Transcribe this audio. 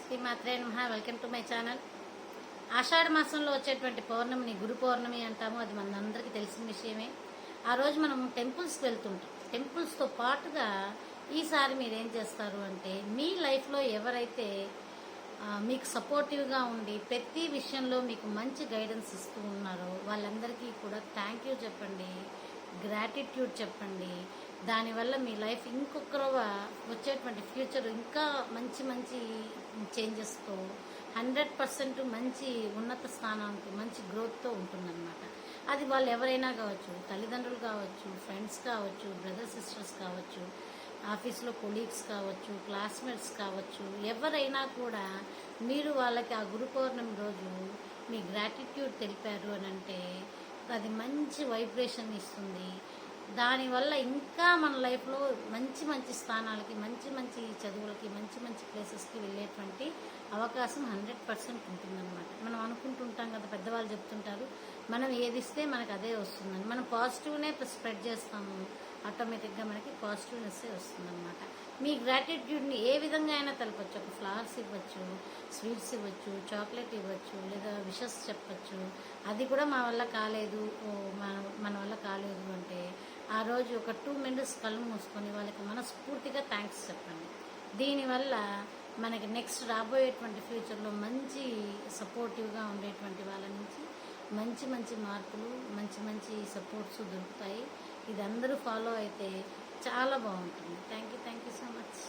శ్రీమాత్రే నమః. Welcome to my channel. ఆషాఢ మాసంలో వచ్చేటువంటి పౌర్ణమిని గురు పౌర్ణమి అంటాము. అది మనందరికీ తెలిసిన విషయమే. ఆ రోజు మనం టెంపుల్స్కి వెళ్తుంటాం. టెంపుల్స్తో పాటుగా ఈసారి మీరు ఏం చేస్తారు అంటే, మీ లైఫ్లో ఎవరైతే మీకు సపోర్టివ్గా ఉండి ప్రతి విషయంలో మీకు మంచి గైడెన్స్ ఇస్తూ ఉన్నారో వాళ్ళందరికీ కూడా థ్యాంక్ యూ చెప్పండి, గ్రాటిట్యూడ్ చెప్పండి. దానివల్ల మీ లైఫ్ ఇంకొక వచ్చేటువంటి ఫ్యూచర్ ఇంకా మంచి మంచి చేంజెస్తో 100% మంచి ఉన్నత స్థానానికి మంచి గ్రోత్తో ఉంటుందన్నమాట. అది వాళ్ళు ఎవరైనా కావచ్చు, తల్లిదండ్రులు కావచ్చు, ఫ్రెండ్స్ కావచ్చు, బ్రదర్ సిస్టర్స్ కావచ్చు, ఆఫీస్లో కొలీగ్స్ కావచ్చు, క్లాస్మేట్స్ కావచ్చు, ఎవరైనా కూడా మీరు వాళ్ళకి ఆ గురు పౌర్ణమి రోజు మీ గ్రాటిట్యూడ్ తెలిపారు అని అంటే అది మంచి వైబ్రేషన్ ఇస్తుంది. దానివల్ల ఇంకా మన లైఫ్లో మంచి మంచి స్థానాలకి, మంచి మంచి చదువులకి, మంచి మంచి ప్లేసెస్కి వెళ్ళేటువంటి అవకాశం 100% ఉంటుందన్నమాట. మనం అనుకుంటుంటాం కదా, పెద్దవాళ్ళు చెప్తుంటారు, మనం ఏది ఇస్తే మనకు అదే వస్తుందని. మనం పాజిటివ్నే స్ప్రెడ్ చేస్తాము, ఆటోమేటిక్గా మనకి పాజిటివ్నెస్సే వస్తుందన్నమాట. మీ గ్రాటిట్యూడ్ని ఏ విధంగా అయినా తెలపచ్చు. ఒక ఫ్లవర్స్ ఇవ్వచ్చు, స్వీట్స్ ఇవ్వచ్చు, చాక్లెట్ ఇవ్వచ్చు, లేదా విషెస్ చెప్పచ్చు. అది కూడా మా వల్ల కాలేదు, మన వల్ల కాలేదు అంటే ఆ రోజు ఒక 2 minutes కళ్ళు మూసుకొని వాళ్ళకి మనస్ఫూర్తిగా థ్యాంక్స్ చెప్పండి. దీనివల్ల మనకి నెక్స్ట్ రాబోయేటువంటి ఫ్యూచర్లో మంచి సపోర్టివ్గా ఉండేటువంటి వాళ్ళ నుంచి మంచి మంచి మార్పులు, మంచి మంచి సపోర్ట్స్ దొరుకుతాయి. ఇది అందరూ ఫాలో అయితే చాలా బాగుంటుంది. Thank you so much.